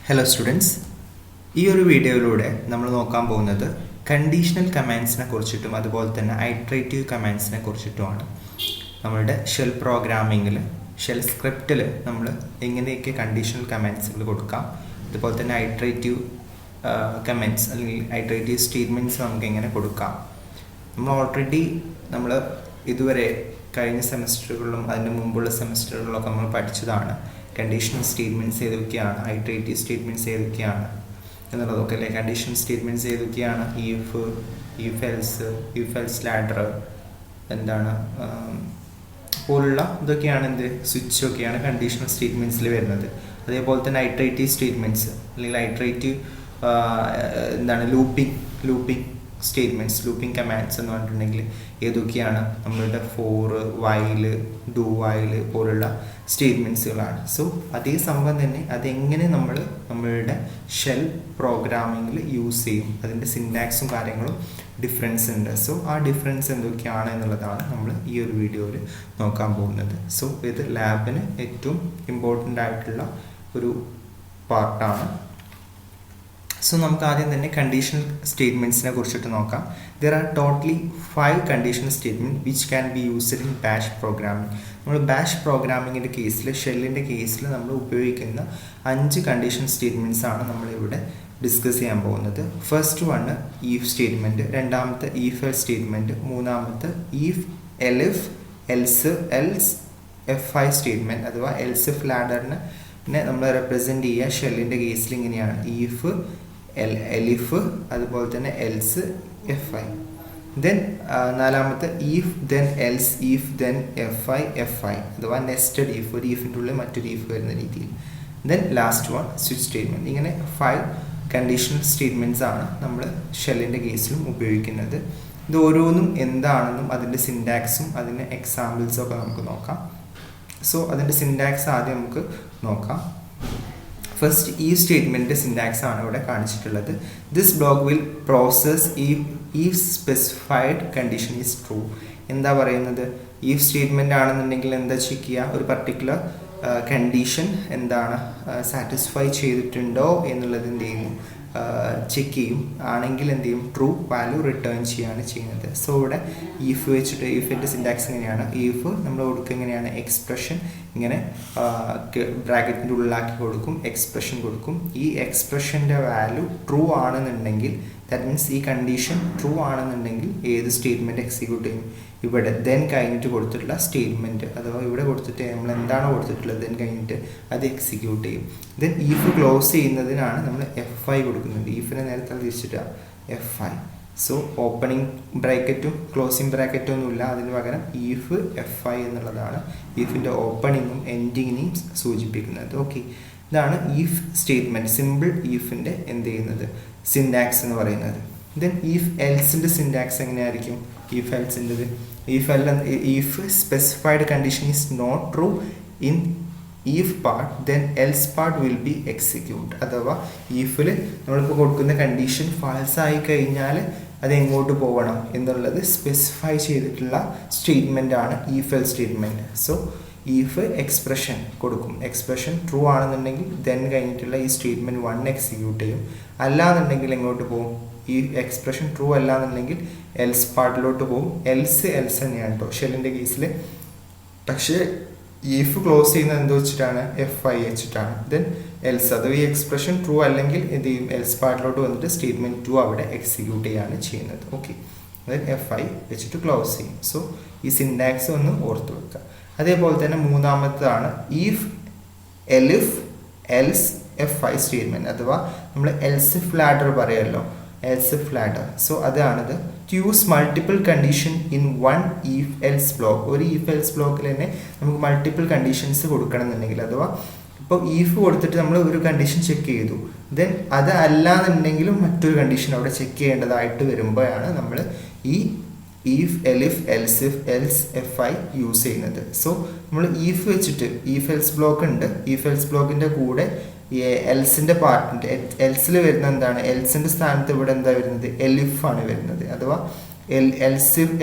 Hello students, ഈ ഒരു വീഡിയോയിലൂടെ നമ്മൾ നോക്കാൻ പോകുന്നത് കണ്ടീഷണൽ കമാൻഡ്സിനെ കുറിച്ചിട്ടും അതുപോലെ തന്നെ ഐട്രേറ്റീവ് കമാൻഡ്സിനെ കുറിച്ചിട്ടുമാണ്. നമ്മളുടെ ഷെൽ പ്രോഗ്രാമിങ്ങിൽ ഷെൽ സ്ക്രിപ്റ്റിൽ നമ്മൾ എങ്ങനെയൊക്കെ കണ്ടീഷണൽ കമാൻഡ്സുകൾ കൊടുക്കാം, അതുപോലെ തന്നെ ഐട്രേറ്റീവ് കമാൻഡ്സ് അല്ലെങ്കിൽ ഐട്രേറ്റീവ് സ്റ്റേറ്റ്മെൻറ്റ്സ് നമുക്ക് എങ്ങനെ കൊടുക്കാം. നമ്മൾ ഇതുവരെ കഴിഞ്ഞ സെമസ്റ്ററുകളിലും അതിന് മുമ്പുള്ള സെമസ്റ്ററുകളിലൊക്കെ നമ്മൾ പഠിച്ചതാണ് കണ്ടീഷണൽ സ്റ്റേറ്റ്മെൻറ്റ്സ് ഏതൊക്കെയാണ്, ഐട്രേറ്റീവ് സ്റ്റേറ്റ്മെൻറ്റ്സ് ഏതൊക്കെയാണ് എന്നുള്ളതൊക്കെ അല്ലേ. കണ്ടീഷണൽ സ്റ്റേറ്റ്മെൻറ്റ്സ് ഏതൊക്കെയാണ്? ഇഫ് എൽസ് ലാഡർ പോലുള്ള ഇതൊക്കെയാണ് സ്വിച്ചൊക്കെയാണ് കണ്ടീഷണൽ സ്റ്റേറ്റ്മെൻറ്റ്സിൽ വരുന്നത്. അതേപോലെ തന്നെ ഐട്രേറ്റീവ് സ്റ്റേറ്റ്മെൻറ്റ്സ് അല്ലെങ്കിൽ iterative looping statements, looping commands എന്ന് പറഞ്ഞിട്ടുണ്ടെങ്കിൽ ഏതൊക്കെയാണ്? നമ്മളുടെ ഫോർ, വൈൽ, ഡു വൈൽ പോലുള്ള സ്റ്റേറ്റ്മെൻറ്റ്സുകളാണ്. സോ അതേ സംഭവം തന്നെ അതെങ്ങനെ നമ്മളുടെ ഷെൽ പ്രോഗ്രാമിങ്ങിൽ യൂസ് ചെയ്യും, അതിൻ്റെ സിൻടാക്സും കാര്യങ്ങളും ഡിഫറൻസ് ഉണ്ട്. സോ ആ ഡിഫറൻസ് എന്തൊക്കെയാണ് എന്നുള്ളതാണ് നമ്മൾ ഈ ഒരു വീഡിയോയിൽ നോക്കാൻ പോകുന്നത്. സോ ഇത് ലാബിന് ഏറ്റവും ഇമ്പോർട്ടൻ്റ് ആയിട്ടുള്ള ഒരു പാർട്ടാണ്. സോ നമുക്ക് ആദ്യം തന്നെ കണ്ടീഷണൽ സ്റ്റേറ്റ്മെൻറ്റ്സിനെ കുറിച്ചിട്ട് നോക്കാം. There are totally 5 conditional statement which can be used in bash programming. നമ്മൾ ബാഷ് പ്രോഗ്രാമിങ്ങിൻ്റെ കേസിൽ, ഷെല്ലിൻ്റെ കേസിൽ നമ്മൾ ഉപയോഗിക്കുന്ന 5 കണ്ടീഷണൽ സ്റ്റേറ്റ്മെൻറ്റ്സ് ആണ് നമ്മളിവിടെ ഡിസ്കസ് ചെയ്യാൻ പോകുന്നത്. ഫസ്റ്റ് വണ് ഈഫ് സ്റ്റേറ്റ്മെൻറ്റ്, രണ്ടാമത്തെ ഈഫ് എൽസ് സ്റ്റേറ്റ്മെൻറ്റ്, മൂന്നാമത്തെ ഈഫ് എൽസ് FI സ്റ്റേറ്റ്മെൻറ്റ് അഥവാ എൽസ് ഇഫ് ലാഡറിനെ നമ്മൾ റെപ്രസെൻറ്റ് ചെയ്യുക ഷെല്ലിൻ്റെ കേസിൽ ഇങ്ങനെയാണ്: ഈഫ് എലിഫ്, അതുപോലെ തന്നെ എൽസ് FI. ദെൻ നാലാമത്തെ if then else if then FI അഥവാ നെസ്റ്റഡ് ഈഫ്, ഒരു ഈഫിൻ്റെ ഉള്ളിൽ മറ്റൊരു ഈഫ് വരുന്ന രീതിയിൽ. Then last one switch statement. ഇങ്ങനെ 5 കണ്ടീഷണൽ സ്റ്റേറ്റ്മെൻറ്റ്സ് ആണ് നമ്മൾ ഷെല്ലിൻ്റെ കേസിലും ഉപയോഗിക്കുന്നത്. ഇത് ഓരോന്നും എന്താണെന്നും അതിൻ്റെ സിൻടാക്സും അതിൻ്റെ എക്സാമ്പിൾസും ഒക്കെ നമുക്ക് നോക്കാം. സോ അതിൻ്റെ സിൻടാക്സ് ആദ്യം നമുക്ക് നോക്കാം. ഫസ്റ്റ് ഈ സ്റ്റേറ്റ്മെൻറ്റ് സിൻടാക്സ് ആണ് ഇവിടെ കാണിച്ചിട്ടുള്ളത്. This block will process if specified condition is true. എന്താ പറയുന്നത്? ഈഫ് സ്റ്റേറ്റ്മെൻ്റ് ആണെന്നുണ്ടെങ്കിൽ എന്താ ചെക്ക് ചെയ്യുക? ഒരു പർട്ടിക്കുലർ കണ്ടീഷൻ സാറ്റിസ്ഫൈ ചെയ്തിട്ടുണ്ടോ എന്നുള്ളത് എന്ത് ചെയ്യുന്നു? ചെക്ക് ചെയ്യും. ആണെങ്കിൽ എന്ത് ചെയ്യും? ട്രൂ വാല്യൂ റിട്ടേൺ ചെയ്യുകയാണ് ചെയ്യുന്നത്. സോ ഇവിടെ ഈഫ് വെച്ചിട്ട് ഈഫിൻ്റെ സിൻടാക്സ് എങ്ങനെയാണ്? ഈഫ് നമ്മൾ കൊടുക്കുക എങ്ങനെയാണ്? എക്സ്പ്രഷൻ ഇങ്ങനെ ബ്രാക്കറ്റിൻ്റെ ഉള്ളിലാക്കി കൊടുക്കും, എക്സ്പ്രഷൻ കൊടുക്കും. ഈ എക്സ്പ്രഷൻ്റെ വാല്യൂ ട്രൂ ആണെന്നുണ്ടെങ്കിൽ, ദാറ്റ് മീൻസ് ഈ കണ്ടീഷൻ ട്രൂ ആണെന്നുണ്ടെങ്കിൽ ഏത് സ്റ്റേറ്റ്മെൻറ്റ് എക്സിക്യൂട്ട് ചെയ്യും? ഇവിടെ ദെൻ കഴിഞ്ഞിട്ട് കൊടുത്തിട്ടുള്ള സ്റ്റേറ്റ്മെൻറ്റ്, അഥവാ ഇവിടെ കൊടുത്തിട്ട് നമ്മൾ എന്താണോ കൊടുത്തിട്ടുള്ളത് ദെൻ കഴിഞ്ഞിട്ട് അത് എക്സിക്യൂട്ട് ചെയ്യും. ദെൻ ഈഫ് ക്ലോസ് ചെയ്യുന്നതിനാണ് നമ്മൾ FI കൊടുക്കുന്നത്. ഈഫിനെ നേരത്തെ തിരിച്ചിട്ട് FI. സോ ഓപ്പണിംഗ് ബ്രാക്കറ്റും ക്ലോസിംഗ് ബ്രാക്കറ്റും ഒന്നുമില്ല, അതിന് പകരം ഈഫ് FI എന്നുള്ളതാണ് ഈഫിൻ്റെ ഓപ്പണിങ്ങും എൻഡിങ്ങിനെയും സൂചിപ്പിക്കുന്നത്. ഓക്കെ, ഇതാണ് ഈഫ് സ്റ്റേറ്റ്മെൻറ്റ്, സിമ്പിൾ ഈഫിൻ്റെ എന്ത് ചെയ്യുന്നത് സിൻടാക്സ് എന്ന് പറയുന്നത്. ദെൻ ഈഫ് എൽസിൻ്റെ സിൻടാക്സ് എങ്ങനെയായിരിക്കും? ഈഫ് എൽസിൻ്റെത് if specified condition is not true in if part then else part will be execute. അഥവാ ഈഫിൽ നമ്മളിപ്പോൾ കൊടുക്കുന്ന കണ്ടീഷൻ ഫാൾസ് ആയി കഴിഞ്ഞാൽ അത് എങ്ങോട്ട് പോകണം എന്നുള്ളത് സ്പെസിഫൈ ചെയ്തിട്ടുള്ള സ്റ്റേറ്റ്മെൻ്റ് ആണ് if else statement. So if expression കൊടുക്കും, എക്സ്പ്രഷൻ ട്രൂ ആണെന്നുണ്ടെങ്കിൽ ദെൻ കഴിഞ്ഞിട്ടുള്ള ഈ സ്റ്റേറ്റ്മെൻറ്റ് 1 എക്സിക്യൂട്ട് ചെയ്യും. അല്ലാന്നുണ്ടെങ്കിൽ എങ്ങോട്ട് പോകും? ഈ എക്സ്പ്രഷൻ ട്രൂ അല്ലാന്നുണ്ടെങ്കിൽ എൽസ് പാർട്ടിലോട്ട് പോകും. എൽസ് തന്നെയാണ് കേട്ടോ ഷെല്ലിൻ്റെ കേസിൽ. പക്ഷേ ഈഫ് ക്ലോസ് ചെയ്യുന്നത് എന്ത് വെച്ചിട്ടാണ്? FI വെച്ചിട്ടാണ്. ദെൻ എൽസ്, അത് ഈ എക്സ്പ്രഷൻ ട്രൂ അല്ലെങ്കിൽ എന്ത് ചെയ്യും? എൽസ് പാർട്ടിലോട്ട് വന്നിട്ട് സ്റ്റേറ്റ്മെൻറ്റ് 2 അവിടെ എക്സിക്യൂട്ട് ചെയ്യാണ് ചെയ്യുന്നത്. ഓക്കെ, ദെൻ FI വെച്ചിട്ട് ക്ലോസ് ചെയ്യും. സോ ഈ സിൻടാക്സ് ഒന്ന് ഓർത്ത് വെക്കുക. അതേപോലെ തന്നെ മൂന്നാമത്തതാണ് ഈഫ് എൽസ് FI സ്റ്റേറ്റ്മെൻറ്റ്, അഥവാ നമ്മൾ എൽസ് ഇഫ് ലാഡർ പറയുമല്ലോ, എൽസ് ഇഫ് ലാഡർ. സോ അതാണിത്. To use multiple condition in one if else block. ഒരു ഈഫ് എൽസ് ബ്ലോക്കിൽ തന്നെ നമുക്ക് മൾട്ടിപ്പിൾ കണ്ടീഷൻസ് കൊടുക്കണം എന്നുണ്ടെങ്കിൽ, അഥവാ ഇപ്പോൾ ഈഫ് കൊടുത്തിട്ട് നമ്മൾ ഒരു കണ്ടീഷൻ ചെക്ക് ചെയ്തു, ദെൻ അത് അല്ലാന്നുണ്ടെങ്കിലും മറ്റൊരു കണ്ടീഷൻ അവിടെ ചെക്ക് ചെയ്യേണ്ടതായിട്ട് വരുമ്പോഴാണ് നമ്മൾ ഈ ഈഫ് എൽസ് FI യൂസ് ചെയ്യുന്നത്. സോ നമ്മൾ ഈഫ് വെച്ചിട്ട് ഈഫ് എൽസ് ബ്ലോക്ക് ഉണ്ട്, ഈഫ് എൽസ് ബ്ലോക്കിൻ്റെ കൂടെ എൽസിൻ്റെ പാർട്ടിൻ്റെ എൽസിൽ വരുന്ന എന്താണ്? എൽസിൻ്റെ സ്ഥാനത്ത് ഇവിടെ എന്താ വരുന്നത്? എലിഫാണ് വരുന്നത്. അഥവാ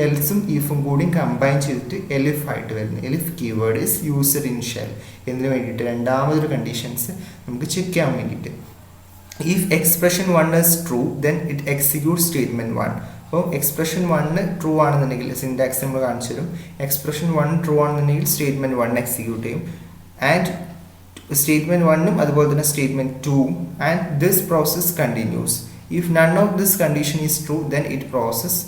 എൽസും ഈഫും കൂടി കമ്പൈൻ ചെയ്തിട്ട് എലിഫ് ആയിട്ട് വരുന്നത്. Elif keyword is used in shell. എന്തിനു വേണ്ടിയിട്ട്? രണ്ടാമതൊരു കണ്ടീഷൻസ് നമുക്ക് ചെക്ക് ചെയ്യാൻ വേണ്ടിയിട്ട്. if expression 1 is true then it executes statement 1. അപ്പോൾ എക്സ്പ്രഷൻ 1 ട്രൂ ആണെന്നുണ്ടെങ്കിൽ സിൻടാക്സ് നമ്മൾ കാണിച്ചു തരും. എക്സ്പ്രഷൻ 1 ട്രൂ ആണെന്നുണ്ടെങ്കിൽ സ്റ്റേറ്റ്മെന്റ് 1 എക്സിക്യൂട്ട് ചെയ്യും. ആൻഡ് സ്റ്റേറ്റ്മെന്റ് 1ഉം അതുപോലെ തന്നെ സ്റ്റേറ്റ്മെന്റ് 2ഉം and this process continues. If none of this condition is true then it process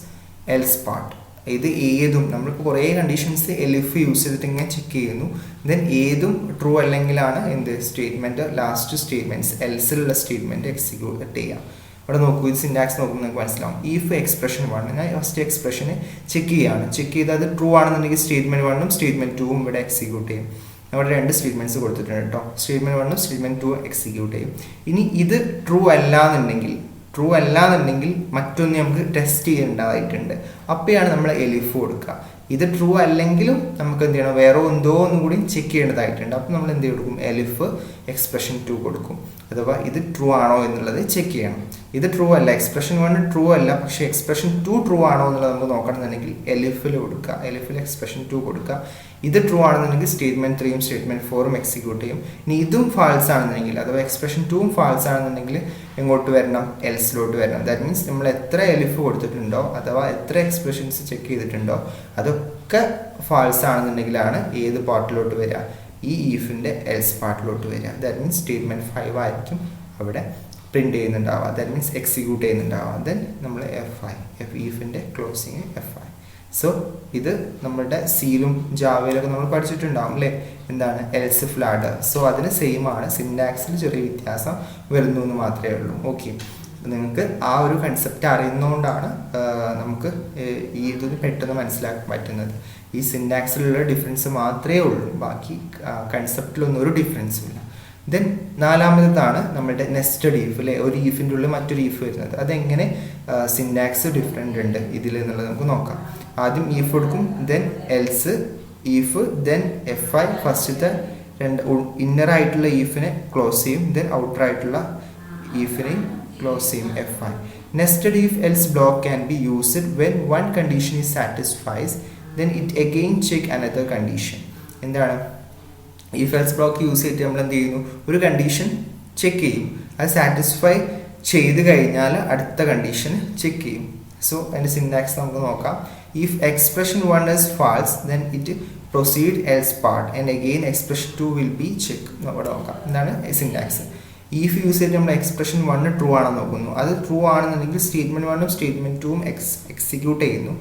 else part. ഇത് ഏതും നമ്മളിപ്പോൾ കുറേ കണ്ടീഷൻസ് എലിഫ് യൂസ് ചെയ്തിട്ട് ഇങ്ങനെ ചെക്ക് ചെയ്യുന്നു. ദെൻ ഏതും ട്രൂ അല്ലെങ്കിലാണ് എന്ത് സ്റ്റേറ്റ്മെന്റ് ലാസ്റ്റ് സ്റ്റേറ്റ്മെന്റ്സ് എൽസിലുള്ള സ്റ്റേറ്റ്മെന്റ് എക്സിക്യൂട്ട് ചെയ്യാം. ഇവിടെ നോക്കൂ, ഇത് സിൻടാക്സ് നോക്കുമ്പോൾ നിങ്ങൾക്ക് മനസ്സിലാവും. ഇഫ് എക്സ്പ്രഷൻ 1 ഞാൻ ഫസ്റ്റ് എക്സ്പ്രഷന് ചെക്ക് ചെയ്യാണ്. ചെക്ക് ചെയ്ത് അത് ട്രൂ ആണെന്നുണ്ടെങ്കിൽ സ്റ്റേറ്റ്മെന്റ് 1ഉം സ്റ്റേറ്റ്മെന്റ് 2ഉം ഇവിടെ എക്സിക്യൂട്ട് ചെയ്യും. അവിടെ 2 സ്റ്റേറ്റ്മെന്റ്സ് കൊടുത്തിട്ടുണ്ട് കേട്ടോ. സ്റ്റേറ്റ്മെന്റ് 1ഉം സ്റ്റേറ്റ്മെന്റ് 2ഉം എക്സിക്യൂട്ട് ചെയ്യും. ഇനി ഇത് ട്രൂ അല്ലാന്നുണ്ടെങ്കിൽ മറ്റൊന്ന് നമുക്ക് ടെസ്റ്റ് ചെയ്യേണ്ടതായിട്ടുണ്ട്. അപ്പോഴാണ് നമ്മൾ എലിഫ് കൊടുക്കുക. ഇത് ട്രൂ അല്ലെങ്കിലും നമുക്ക് എന്ത് ചെയ്യണം, വേറെ എന്തോ ഒന്നും കൂടി ചെക്ക് ചെയ്യേണ്ടതായിട്ടുണ്ട്. അപ്പോൾ നമ്മൾ എന്ത് കൊടുക്കും, എലിഫ് എക്സ്പ്രഷൻ 2 കൊടുക്കും. അഥവാ ഇത് ട്രൂ ആണോ എന്നുള്ളത് ചെക്ക് ചെയ്യണം. ഇത് ട്രൂ അല്ല, എക്സ്പ്രഷൻ 1 ട്രൂ അല്ല, പക്ഷേ എക്സ്പ്രഷൻ 2 ട്രൂ ആണോ എന്നുള്ളത് നമുക്ക് നോക്കണമെന്നുണ്ടെങ്കിൽ എലിഫിൽ കൊടുക്കുക. എലിഫിൽ എക്സ്പ്രഷൻ 2 കൊടുക്കുക. ഇത് ട്രൂ ആണെന്നുണ്ടെങ്കിൽ സ്റ്റേറ്റ്മെന്റ് 3ഉം സ്റ്റേറ്റ്മെന്റ് 4ഉം എക്സിക്യൂട്ട് ചെയ്യും. ഇനി ഇതും ഫാൾസ് ആണെന്നുണ്ടെങ്കിൽ അഥവാ എക്സ്പ്രഷൻ 2ഉം ഫാൾസ് ആണെന്നുണ്ടെങ്കിൽ എങ്ങോട്ട് വരണം, എൽസിലോട്ട് വരണം. ദാറ്റ് മീൻസ് നമ്മൾ എത്ര എലിഫ് കൊടുത്തിട്ടുണ്ടോ അഥവാ എത്ര എക്സ്പ്രഷൻസ് ചെക്ക് ചെയ്തിട്ടുണ്ടോ അതൊക്കെ ഫാൾസ് ആണെന്നുണ്ടെങ്കിലാണ് ഏത് പാർട്ടിലോട്ട് വരിക, ഈ ഈഫിൻ്റെ എൽസ് പാർട്ടിലോട്ട് വരിക. ദാറ്റ് മീൻസ് സ്റ്റേറ്റ്മെന്റ് 5 ആയിരിക്കും അവിടെ പ്രിന്റ് ചെയ്യുന്നുണ്ടാവുക. ദാറ്റ് മീൻസ് എക്സിക്യൂട്ട് ചെയ്യുന്നുണ്ടാവുക. ദെൻ നമ്മൾ ഈഫിൻ്റെ ക്ലോസിങ് FI. സോ ഇത് നമ്മുടെ സിയിലും ജാവയിലൊക്കെ നമ്മൾ പഠിച്ചിട്ടുണ്ടാവും അല്ലേ, എന്താണ് എൽസ് ഫ്ലാഡ്. സോ അതിന് സെയിം ആണ്, സിൻടാക്സിൽ ചെറിയ വ്യത്യാസം വരുന്നു എന്ന് മാത്രമേ ഉള്ളൂ. ഓക്കെ, നിങ്ങൾക്ക് ആ ഒരു കൺസെപ്റ്റ് അറിയുന്നതുകൊണ്ടാണ് നമുക്ക് ഈ ഇതിന് പെട്ടെന്ന് മനസ്സിലാക്കാൻ പറ്റുന്നത്. ഈ സിൻടാക്സിലുള്ള ഡിഫറൻസ് മാത്രമേ ഉള്ളൂ, ബാക്കി കൺസെപ്റ്റിലൊന്നും ഒരു ഡിഫറൻസും ഇല്ല. ദെൻ നാലാമതാണ് നമ്മുടെ നെസ്റ്റഡ് ഈഫ് അല്ലേ, ഒരു ഈഫിൻ്റെ ഉള്ളിൽ മറ്റൊരു ഈഫ് വരുന്നത്. അതെങ്ങനെ സിൻടാക്സ് ഡിഫറെൻ്റ് ഉണ്ട് ഇതിൽ എന്നുള്ളത് നമുക്ക് നോക്കാം. ആദ്യം ഈഫ് കൊടുക്കും, then else if, then FI. ഫസ്റ്റത്തെ ഇന്നർ ആയിട്ടുള്ള ഈഫിനെ ക്ലോസ് ചെയ്യും, ദെൻ ഔട്ടർ ആയിട്ടുള്ള ഈഫിനെയും ക്ലോസ് ചെയ്യും FI. Nested if else block can be used when one condition is satisfies then it again check another condition. എന്താണ് ഈഫ് എൽസ് ബ്ലോക്ക് യൂസ് ചെയ്തിട്ട് നമ്മൾ എന്ത് ചെയ്യുന്നു, ഒരു കണ്ടീഷൻ ചെക്ക് ചെയ്യും, അത് സാറ്റിസ്ഫൈ ചെയ്ത് കഴിഞ്ഞാൽ അടുത്ത കണ്ടീഷൻ ചെക്ക് ചെയ്യും. സോ അതിൻ്റെ സിൻടാക്സ് നമുക്ക് നോക്കാം. If expression 1 is false then it proceed else part and again expression 2 will be check. ഇവിടെ നോക്കാം എന്താണ് സിൻടാക്സ്. ഈഫ് യൂസ് ചെയ്തിട്ട് നമ്മൾ എക്സ്പ്രഷൻ 1 ട്രൂ ആണെന്ന് നോക്കുന്നു. അത് ട്രൂ ആണെന്നുണ്ടെങ്കിൽ സ്റ്റേറ്റ്മെന്റ് 1ഉം സ്റ്റേറ്റ്മെന്റ് 2ഉം എക്സിക്യൂട്ട് ചെയ്യുന്നു.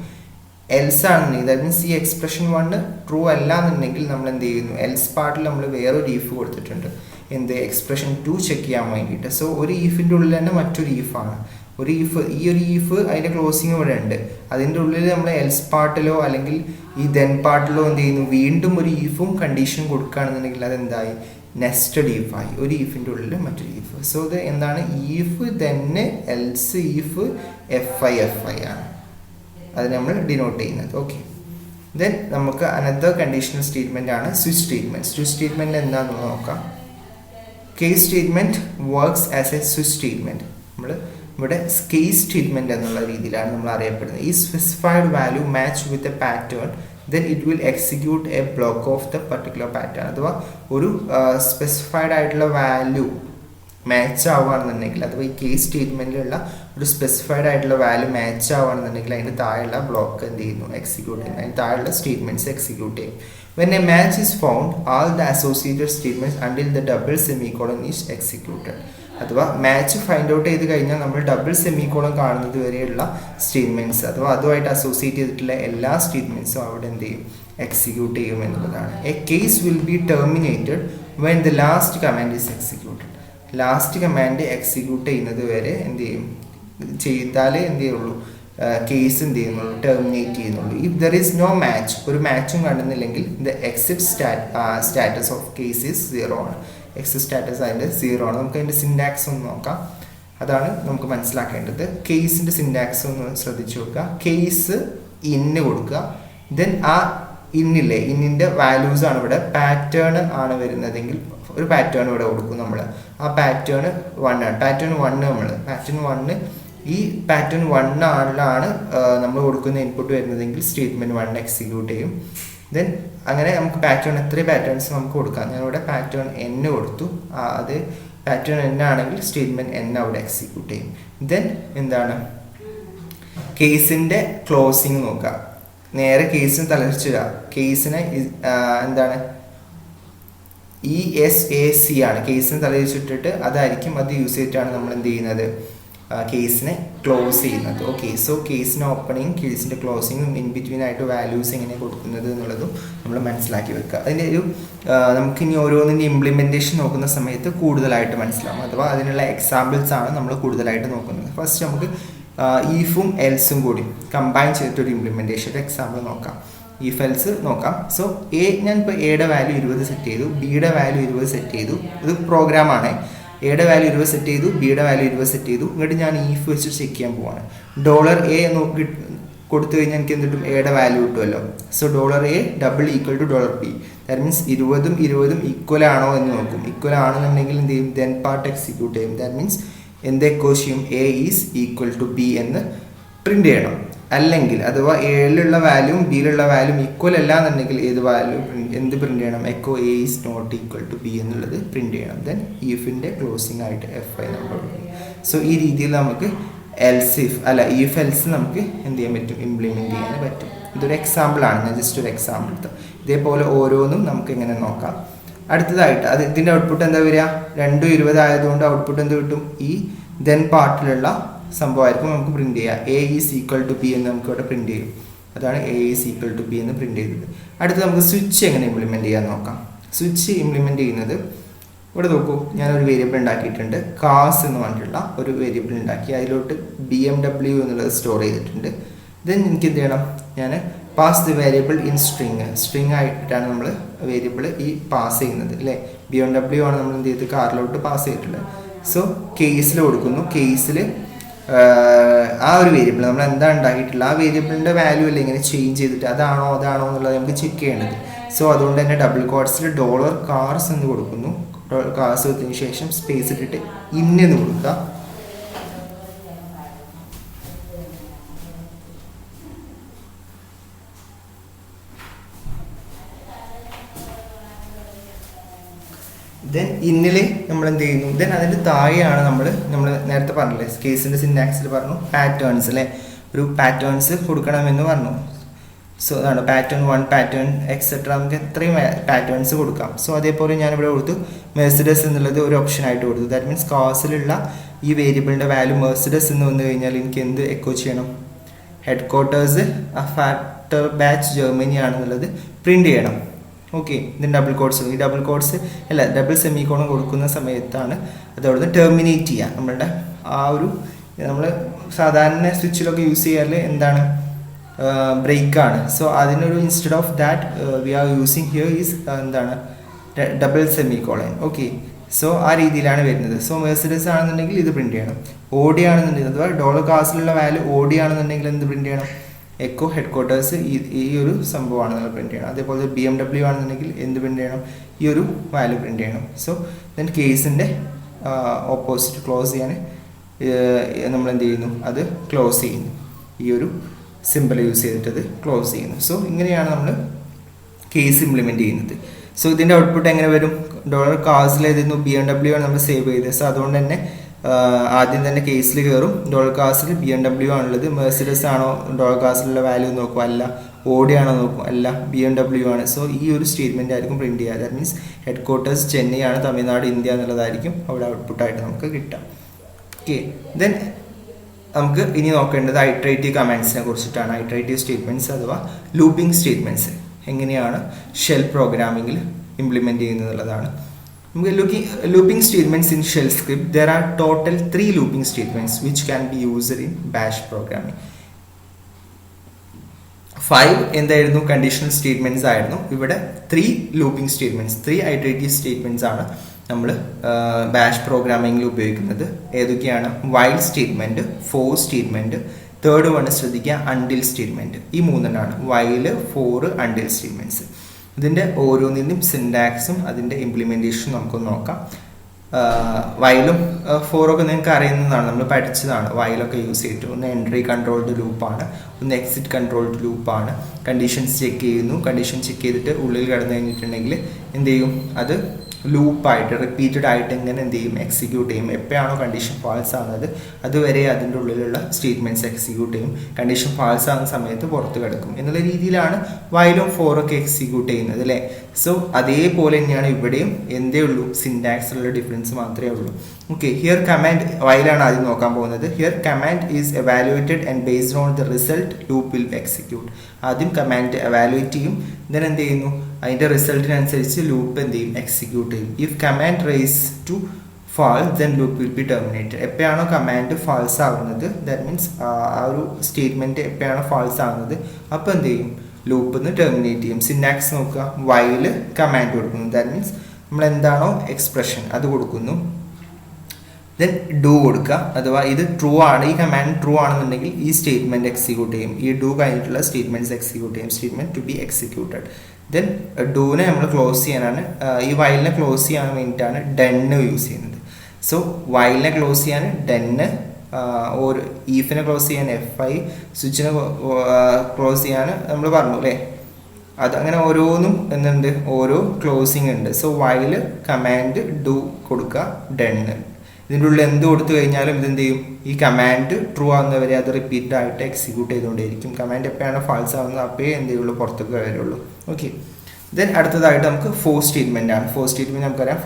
എൽസ് ആണെന്നുണ്ടെങ്കിൽ ദാറ്റ് മീൻസ് ഈ എക്സ്പ്രഷൻ 1 ട്രൂ അല്ല എന്നുണ്ടെങ്കിൽ നമ്മൾ എന്ത് ചെയ്യുന്നു, എൽസ് പാർട്ടിൽ നമ്മൾ വേറൊരു ഈഫ് കൊടുത്തിട്ടുണ്ട്, എന്ത് എക്സ്പ്രഷൻ 2 ചെക്ക് ചെയ്യാൻ വേണ്ടിയിട്ട്. സോ ഒരു ഈഫിൻ്റെ ഉള്ളിൽ തന്നെ മറ്റൊരു ഈഫാണ്. ഒരു ഈഫ്, ഈ ഒരു ഈഫ് അതിൻ്റെ ക്ലോസിങ് ഇവിടെ ഉണ്ട്, അതിൻ്റെ ഉള്ളിൽ നമ്മൾ എൽസ് പാർട്ടിലോ അല്ലെങ്കിൽ ഈ ദെൻ പാർട്ടിലോ എന്ത് ചെയ്യുന്നു, വീണ്ടും ഒരു ഈഫും കണ്ടീഷനും കൊടുക്കുകയാണെന്നുണ്ടെങ്കിൽ അതെന്തായി, നെസ്റ്റഡ് ഈഫായി. ഒരു ഈഫിൻ്റെ ഉള്ളിൽ മറ്റൊരു ഈഫ്. സോ ഇത് എന്താണ്, ഈഫ് തന്നെ എൽസ് ഈഫ് FI ആണ് അത് നമ്മൾ ഡിനോട്ട് ചെയ്യുന്നത്. ഓക്കെ, ദെൻ നമുക്ക് അനദർ കണ്ടീഷണൽ സ്റ്റേറ്റ്മെന്റ് ആണ് സ്വിച്ച് സ്റ്റേറ്റ്മെന്റ്. സ്വിച്ച് സ്റ്റേറ്റ്മെന്റ് എന്താണെന്ന് നോക്കാം. Case statement works as A switch statement. നമ്മൾ ഇവിടെ കേസ് സ്റ്റേറ്റ്മെന്റ് എന്നുള്ള രീതിയിലാണ് നമ്മൾ അറിയപ്പെടുന്നത്. ഈ specified value match with a pattern then it will execute a block of the particular pattern. അഥവാ ഒരു സ്പെസിഫൈഡ് ആയിട്ടുള്ള വാല്യൂ മാച്ച് ആവുകയാണെന്നുണ്ടെങ്കിൽ അഥവാ ഈ കേസ് സ്റ്റേറ്റ്മെന്റിലുള്ള ഒരു സ്പെസിഫൈഡ് ആയിട്ടുള്ള വാല്യൂ മാച്ച് ആവുകയാണെന്നുണ്ടെങ്കിൽ അതിൻ്റെ താഴെയുള്ള ബ്ലോക്ക് എന്ത് ചെയ്യുന്നു, എക്സിക്യൂട്ട് ചെയ്യുന്നു. അതിന് താഴെയുള്ള സ്റ്റേറ്റ്മെന്റ്സ് എക്സിക്യൂട്ട് ചെയ്യും. When a match is found, all the associated statements until the double semicolon is executed. അഥവാ മാച്ച് ഫൈൻഡ് ഔട്ട് ചെയ്ത് കഴിഞ്ഞാൽ നമ്മൾ ഡബിൾ സെമിക്കോളൻ കാണുന്നത് വരെയുള്ള സ്റ്റേറ്റ്മെന്റ്സ് അഥവാ അതുമായിട്ട് അസോസിയേറ്റ് ചെയ്തിട്ടുള്ള എല്ലാ സ്റ്റേറ്റ്മെന്റ്സും അവിടെ എന്ത് ചെയ്യും, എക്സിക്യൂട്ട് ചെയ്യും എന്നുള്ളതാണ്. A case will be terminated when the last command is executed. Last command execute ചെയ്യുന്നത് വരെ എന്ത് ചെയ്യും, ചെയ്താലേ എന്ത് ചെയ്യുള്ളൂ, കേസ് എന്ത് ചെയ്യുന്നുള്ളൂ, ടെർമിനേറ്റ് ചെയ്യുന്നുള്ളൂ. If there is no match, ഒരു മാച്ചും കാണുന്നില്ലെങ്കിൽ the exit status of case is 0 ആണ്. എക്സിറ്റ് സ്റ്റാറ്റസ് അതിൻ്റെ 0 ആണ്. നമുക്ക് അതിൻ്റെ സിൻടാക്സ് ഒന്ന് നോക്കാം. അതാണ് നമുക്ക് മനസ്സിലാക്കേണ്ടത്. കേസിൻ്റെ സിൻടാക്സ് ഒന്ന് ശ്രദ്ധിച്ചു നോക്കുക. കേസ് ഇന്ന് കൊടുക്കുക, ദെൻ ആ ഇന്നില്ലേ, ഇന്നിൻ്റെ വാല്യൂസ് ആണ് ഇവിടെ, പാറ്റേൺ ആണ് വരുന്നതെങ്കിൽ ഒരു പാറ്റേൺ ഇവിടെ കൊടുക്കും നമ്മൾ. ആ പാറ്റേൺ 1 ആണ്. പാറ്റേൺ 1 ഈ പാറ്റേൺ 1 ആളിലാണ് നമ്മൾ കൊടുക്കുന്ന ഇൻപുട്ട് വരുന്നതെങ്കിൽ സ്റ്റേറ്റ്മെന്റ് 1 എക്സിക്യൂട്ട് ചെയ്യും. ദെൻ അങ്ങനെ നമുക്ക് പാറ്റേൺ എത്ര പാറ്റേൺസ് നമുക്ക് കൊടുക്കാം. ഞാനിവിടെ പാറ്റേൺ N കൊടുത്തു. അത് പാറ്റേൺ n ആണെങ്കിൽ സ്റ്റേറ്റ്മെൻറ്റ് n അവിടെ എക്സിക്യൂട്ട് ചെയ്യും. ദെൻ എന്താണ് കേസിൻ്റെ ക്ലോസിങ് നോക്കുക. നേരെ കേസിന് തലതിരിച്ചിടുക. കേസിനെ എന്താണ് ESAC ആണ്, കേസിന് തലതിരിച്ചിട്ടിട്ട് അതായിരിക്കും അത് യൂസ് ചെയ്തിട്ടാണ് നമ്മൾ എന്ത് ചെയ്യുന്നത്, കേസിനെ ക്ലോസ് ചെയ്യുന്നത്. ഓക്കെ, സോ കേസിൻ്റെ ഓപ്പണിങ് കേസിൻ്റെ ക്ലോസിങ്ങും ഇൻ ബിറ്റ്വീൻ ആയിട്ട് വാല്യൂസ് എങ്ങനെ കൊടുക്കുന്നത് എന്നുള്ളതും നമ്മൾ മനസ്സിലാക്കി വെക്കുക. അതിൻ്റെ ഒരു നമുക്കിനി ഓരോന്നിൻ്റെ ഇംപ്ലിമെൻറ്റേഷൻ നോക്കുന്ന സമയത്ത് കൂടുതലായിട്ട് മനസ്സിലാവും, അഥവാ അതിനുള്ള എക്സാമ്പിൾസ് ആണ് നമ്മൾ കൂടുതലായിട്ട് നോക്കുന്നത്. ഫസ്റ്റ് നമുക്ക് ഈഫും എൽസും കൂടി കമ്പൈൻ ചെയ്തിട്ടൊരു ഇംപ്ലിമെൻറ്റേഷൻ ഒരു എക്സാമ്പിൾ നോക്കാം. ഈഫ് എൽസ് നോക്കാം. സോ ഞാനിപ്പോൾ എയുടെ വാല്യൂ 20 സെറ്റ് ചെയ്തു, ബിയുടെ വാല്യൂ 20 സെറ്റ് ചെയ്തു. ഇത് പ്രോഗ്രാമാണ്. എയുടെ വാല്യൂ 20 സെറ്റ് ചെയ്തു, ബിയുടെ വാല്യൂ 20 സെറ്റ് ചെയ്തു. എന്നിട്ട് ഞാൻ ഈഫ് വെച്ച് ചെക്ക് ചെയ്യാൻ പോവാണ്. $A നോക്കി കൊടുത്തു കഴിഞ്ഞാൽ എനിക്ക് എന്ത് കിട്ടും, എയുടെ വാല്യൂ കിട്ടുമല്ലോ. So $A double equal to $B. That means 20 equal ആണോ എന്ന് നോക്കും. ഈക്വൽ ആണെന്നുണ്ടെങ്കിൽ എന്ത് ചെയ്യും, ദെൻ പാർട്ട് എക്സിക്യൂട്ട് ചെയ്യും. ദാറ്റ് മീൻസ് എന്ത് എക്കോ ചെയ്യും, A is equal to B എന്ന് പ്രിന്റ് ചെയ്യണം. അല്ലെങ്കിൽ അഥവാ എയിലുള്ള വാല്യൂം ബിയിലുള്ള വാല്യൂം ഈക്വൽ അല്ല എന്നുണ്ടെങ്കിൽ ഏത് വാല്യൂ എന്ത് പ്രിന്റ് ചെയ്യണം, echo A is not equal to B എന്നുള്ളത് പ്രിന്റ് ചെയ്യണം. ദെൻ ഈഫിൻ്റെ ക്ലോസിംഗ് ആയിട്ട് FI നമ്മൾ കൊടുക്കും. സോ ഈ രീതിയിൽ നമുക്ക് ഈഫ് എൽസ് നമുക്ക് എന്ത് ചെയ്യാൻ പറ്റും, ഇംപ്ലിമെൻറ്റ് ചെയ്യാൻ പറ്റും. ഇതൊരു എക്സാമ്പിളാണ്, ഞാൻ ജസ്റ്റ് ഒരു എക്സാമ്പിൾ എടുത്തു. ഇതേപോലെ ഓരോന്നും നമുക്ക് എങ്ങനെ നോക്കാം. അടുത്തതായിട്ട് ഇതിൻ്റെ ഔട്ട്പുട്ട് എന്താ വരിക, 2 20 ആയതുകൊണ്ട് ഔട്ട്പുട്ട് എന്ത് കിട്ടും, ഈ ദെൻ പാർട്ടിലുള്ള സംഭവമായിരിക്കും നമുക്ക് പ്രിന്റ് ചെയ്യുക. A is equal to B എന്ന് നമുക്ക് ഇവിടെ പ്രിന്റ് ചെയ്യും. അതാണ് A is equal to B എന്ന് പ്രിന്റ് ചെയ്തത്. അടുത്ത് നമുക്ക് സ്വിച്ച് എങ്ങനെ ഇംപ്ലിമെൻറ്റ് ചെയ്യാൻ നോക്കാം. സ്വിച്ച് ഇംപ്ലിമെൻറ്റ് ചെയ്യുന്നത് ഇവിടെ നോക്കൂ, ഞാനൊരു വേരിയബിൾ ഉണ്ടാക്കിയിട്ടുണ്ട്. കാസ് എന്ന് പറഞ്ഞിട്ടുള്ള ഒരു വേരിയബിൾ ഉണ്ടാക്കി, അതിലോട്ട് BMW എന്നുള്ളത് സ്റ്റോർ ചെയ്തിട്ടുണ്ട്. ദെൻ എനിക്ക് എന്ത് ചെയ്യണം, ഞാൻ pass the variable in string ആയിട്ടാണ് നമ്മൾ വേരിയബിൾ ഈ പാസ് ചെയ്യുന്നത് അല്ലേ. BMW ആണ് നമ്മൾ എന്ത് ചെയ്ത് കാറിലോട്ട് പാസ് ചെയ്തിട്ടുള്ളത്. സോ കേസിൽ കൊടുക്കുന്നു. കേസിൽ ആ ഒരു വേരിയബിൾ നമ്മൾ എന്താ ഉണ്ടാക്കിയിട്ടുള്ള ആ വേരിയബിളിൻ്റെ വാല്യൂ അല്ലേ ഇങ്ങനെ ചേഞ്ച് ചെയ്തിട്ട് അതാണോ എന്നുള്ളത് നമുക്ക് ചെക്ക് ചെയ്യേണ്ടത്. സോ അതുകൊണ്ട് തന്നെ ഡബിൾ കോട്ട്സിൽ $cars എന്ന് കൊടുക്കുന്നു. കാസ് കൊടുത്തതിന് ശേഷം സ്പേസ് ഇട്ടിട്ട് ഇന്നെന്ന് കൊടുക്കുക. ദെൻ ഇന്നിൽ നമ്മൾ എന്ത് ചെയ്യുന്നു, ദെൻ അതിൻ്റെ താഴെയാണ് നമ്മൾ നേരത്തെ പറഞ്ഞില്ലേ കേസിൻ്റെ സിൻടാക്സിൽ പറഞ്ഞു പാറ്റേൺസ് അല്ലേ, ഒരു പാറ്റേൺസ് കൊടുക്കണമെന്ന് പറഞ്ഞു. സോ അതാണ് പാറ്റേൺ 1 പാറ്റേൺ എക്സെട്ര, നമുക്ക് എത്രയും പാറ്റേൺസ് കൊടുക്കാം. സോ അതേപോലെ ഞാനിവിടെ കൊടുത്തു മെഴ്സിഡസ് എന്നുള്ളത് ഒരു ഓപ്ഷൻ ആയിട്ട് കൊടുത്തു. ദാറ്റ് മീൻസ് കാസിലുള്ള ഈ വേരിയബിളിൻ്റെ വാല്യൂ മെഴ്സിഡസ് എന്ന് വന്നു കഴിഞ്ഞാൽ എനിക്ക് എന്ത് എക്കോ ചെയ്യണം, head quarters factor batch Germany ആണെന്നുള്ളത് പ്രിന്റ് ചെയ്യണം. ഓക്കെ, ഇതിന് ഡബിൾ കോഡ്സ് അല്ല ഡബിൾ സെമിക്കോൺ കൊടുക്കുന്ന സമയത്താണ് അത് അവിടുന്ന് ടെർമിനേറ്റ് ചെയ്യുക. നമ്മളുടെ ആ ഒരു നമ്മൾ സാധാരണ സ്വിച്ചിലൊക്കെ യൂസ് ചെയ്യാറ് എന്താണ്, ബ്രേക്കാണ്. സോ അതിനൊരു instead of that we are using here is എന്താണ് ഡബിൾ സെമിക്കോളൻ. ഓക്കെ, സോ ആ രീതിയിലാണ് വരുന്നത്. സോ മെഴ്സിഡസ് ആണെന്നുണ്ടെങ്കിൽ ഇത് പ്രിന്റ് ചെയ്യണം. ഓഡി ആണെന്നുണ്ടെങ്കിൽ അഥവാ $കാസിലുള്ള വാല്യൂ ഓഡി ആണെന്നുണ്ടെങ്കിൽ എന്ത് പ്രിന്റ് ചെയ്യണം, എക്കോ ഹെഡ് ക്വാർട്ടേഴ്സ് ഈ ഒരു സംഭവമാണ് നമ്മൾ പ്രിന്റ് ചെയ്യണം. അതേപോലെ BMW ആണെന്നുണ്ടെങ്കിൽ എന്ത് പ്രിന്റ് ചെയ്യണം, ഈ ഒരു വാല്യൂ പ്രിന്റ് ചെയ്യണം. സോ ദെൻ കേസിൻ്റെ ഓപ്പോസിറ്റ് ക്ലോസ് ചെയ്യാൻ നമ്മൾ എന്ത് ചെയ്യുന്നു, അത് ക്ലോസ് ചെയ്യുന്നു. ഈ ഒരു സിമ്പിൾ യൂസ് ചെയ്തിട്ട് അത് ക്ലോസ് ചെയ്യുന്നു. സോ ഇങ്ങനെയാണ് നമ്മൾ കേസ് ഇംപ്ലിമെൻറ്റ് ചെയ്യുന്നത്. സോ ഇതിൻ്റെ ഔട്ട്പുട്ട് എങ്ങനെ വരും, $കാസിലായിരുന്നു BMW ആണ് നമ്മൾ സേവ് ചെയ്തത്. സോ അതുകൊണ്ട് തന്നെ ആദ്യം തന്നെ കേസിൽ കയറും. കാസിൽ BMW ആണുള്ളത്. മെഴ്സിഡസ് ആണോ കാസിലുള്ള വാല്യൂ നോക്കും, അല്ല. ഓഡി ആണോ നോക്കും, അല്ല. BMW ആണ്. സോ ഈ ഒരു സ്റ്റേറ്റ്മെൻറ്റ് ആയിരിക്കും പ്രിന്റ് ചെയ്യുക. That means head quarters Chennai ആണ്, തമിഴ്നാട് ഇന്ത്യ എന്നുള്ളതായിരിക്കും അവിടെ ഔട്ട്പുട്ടായിട്ട് നമുക്ക് കിട്ടാം. ഓക്കെ, ദെൻ നമുക്ക് ഇനി നോക്കേണ്ടത് ഐട്രേറ്റീവ് കമാൻഡ്സിനെ കുറിച്ചിട്ടാണ്. ഐട്രേറ്റീവ് സ്റ്റേറ്റ്മെൻറ്റ്സ് അഥവാ ലൂപ്പിംഗ് സ്റ്റേറ്റ്മെൻറ്റ്സ് എങ്ങനെയാണ് ഷെൽ പ്രോഗ്രാമിങ്ങിൽ ഇംപ്ലിമെൻറ്റ് ചെയ്യുന്നത് എന്നുള്ളതാണ്. നമുക്ക് looping statements in shell script, there are total 3 looping statements which can be used in bash programming. 5 എന്തായിരുന്നു, കണ്ടീഷണൽ സ്റ്റേറ്റ്മെൻറ്റ്സ് ആയിരുന്നു. ഇവിടെ 3 ലൂപ്പിംഗ് സ്റ്റേറ്റ്മെൻറ്റ്സ്, 3 ഐട്രേറ്റീവ് സ്റ്റേറ്റ്മെൻറ്റ്സ് ആണ് നമ്മൾ ബാഷ് പ്രോഗ്രാമിങ്ങിൽ ഉപയോഗിക്കുന്നത്. ഏതൊക്കെയാണ്, while statement, for statement, third one ശ്രദ്ധിക്കുക അണ്ടിൽ സ്റ്റേറ്റ്മെൻറ്റ്. ഈ മൂന്നെണ്ണമാണ് വൈൽ, ഫോർ, അണ്ടിൽ സ്റ്റേറ്റ്മെൻറ്റ്സ്. ഇതിൻ്റെ ഓരോന്നിൻ്റെയും സിൻടാക്സും അതിൻ്റെ ഇംപ്ലിമെൻറ്റേഷനും നമുക്കൊന്ന് നോക്കാം. വൈലും ഫോറൊക്കെ നിങ്ങൾക്ക് അറിയുന്നതാണ്, നമ്മൾ പഠിച്ചതാണ്. വൈലൊക്കെ യൂസ് ചെയ്തിട്ട് ഒന്ന് എൻട്രി കൺട്രോൾഡ് ലൂപ്പാണ്, ഒന്ന് എക്സിറ്റ് കൺട്രോൾഡ് ലൂപ്പാണ്. കണ്ടീഷൻസ് ചെക്ക് ചെയ്യുന്നു. കണ്ടീഷൻ ചെക്ക് ചെയ്തിട്ട് ഉള്ളിൽ കിടന്നു കഴിഞ്ഞിട്ടുണ്ടെങ്കിൽ എന്ത് ചെയ്യും, അത് ലൂപ്പായിട്ട് റിപ്പീറ്റഡ് ആയിട്ട് ഇങ്ങനെ എന്ത് ചെയ്യും എക്സിക്യൂട്ട് ചെയ്യും. എപ്പോഴാണോ കണ്ടീഷൻ ഫാൾസ് ആകുന്നത് അതുവരെ അതിൻ്റെ ഉള്ളിലുള്ള സ്റ്റേറ്റ്മെൻറ്റ്സ് എക്സിക്യൂട്ട് ചെയ്യും. കണ്ടീഷൻ ഫാൾസ് ആകുന്ന സമയത്ത് പുറത്ത് കിടക്കും എന്നുള്ള രീതിയിലാണ് വൈലും ഫോറൊക്കെ എക്സിക്യൂട്ട് ചെയ്യുന്നത് അല്ലേ. സോ അതേപോലെ തന്നെയാണ് ഇവിടെയും എന്തേ ഉള്ളൂ, സിൻടാക്സിലുള്ള ഡിഫറൻസ് മാത്രമേ ഉള്ളൂ. ഓക്കെ, ഹിയർ കമാൻഡ് വൈലാണ് ആദ്യം നോക്കാൻ പോകുന്നത്. Here command is evaluated and based on the result loop will execute. ആദ്യം കമാൻഡ് എവാലുവേറ്റ് ചെയ്യും, ദെൻ എന്ത് ചെയ്യുന്നു അതിൻ്റെ റിസൾട്ടിനനുസരിച്ച് ലൂപ്പ് എന്ത് ചെയ്യും എക്സിക്യൂട്ട് ചെയ്യും. If command raise to false then loop will be terminated. എപ്പോഴാണോ കമാൻഡ് ഫാൾസ് ആവുന്നത്, ദാറ്റ് മീൻസ് ആ ഒരു സ്റ്റേറ്റ്മെൻറ്റ് എപ്പോഴാണോ ഫാൾസ് ആവുന്നത് അപ്പോൾ എന്ത് ചെയ്യും ലൂപ്പ് നിന്ന് ടെർമിനേറ്റ് ചെയ്യും. സിനാക്സ് നോക്കുക, വൈൽ കമാൻഡ് കൊടുക്കുന്നു, ദാറ്റ് മീൻസ് നമ്മൾ എന്താണോ എക്സ്പ്രഷൻ അത് കൊടുക്കുന്നു. ദെൻ ഡു കൊടുക്കുക, അഥവാ ഇത് ട്രൂ ആണ്, ഈ കമാൻഡ് ട്രൂ ആണെന്നുണ്ടെങ്കിൽ ഈ സ്റ്റേറ്റ്മെൻറ്റ് എക്സിക്യൂട്ട് ചെയ്യും. ഈ ഡു കഴിഞ്ഞിട്ടുള്ള സ്റ്റേറ്റ്മെൻറ്റ്സ് എക്സിക്യൂട്ട് ചെയ്യും, statement to be executed. Then ഡൂനെ നമ്മൾ ക്ലോസ് ചെയ്യാനാണ്, ഈ വൈലിനെ ക്ലോസ് ചെയ്യാൻ വേണ്ടിയിട്ടാണ് ഡെന്ന് യൂസ് ചെയ്യുന്നത്. സോ വൈലിനെ ക്ലോസ് ചെയ്യാൻ ഡെന്ന്, ഒരു ഈഫിനെ ക്ലോസ് ചെയ്യാൻ FI, സ്വിച്ചിനെ ക്ലോസ് ചെയ്യാൻ നമ്മൾ പറഞ്ഞു അല്ലേ. അത് അങ്ങനെ ഓരോന്നും എന്തുണ്ട്, ഓരോ ക്ലോസിങ് ഉണ്ട്. സോ വൈൽ കമാൻഡ് ഡു കൊടുക്കുക, ഡെന്ന്. ഇതിൻ്റെ ഉള്ളിൽ എന്ത് കൊടുത്തു കഴിഞ്ഞാലും ഇതെന്ത് ചെയ്യും, ഈ കമാൻഡ് ട്രൂ ആകുന്നവരെ അത് റിപ്പീറ്റ് ആയിട്ട് എക്സിക്യൂട്ട് ചെയ്തുകൊണ്ടേയിരിക്കും. കമാൻഡ് എപ്പോഴാണ് ഫാൾസ് ആകുന്നത് അപ്പോഴേ എന്ത് ചെയ്യുള്ളൂ, പുറത്തേക്ക് വരുള്ളൂ. ഓക്കെ, ദെൻ അടുത്തതായിട്ട് നമുക്ക് ഫോർ സ്റ്റേറ്റ്മെൻ്റ് ആണ്. ഫോർ സ്റ്റേറ്റ്മെൻറ്റ് നമുക്കറിയാം,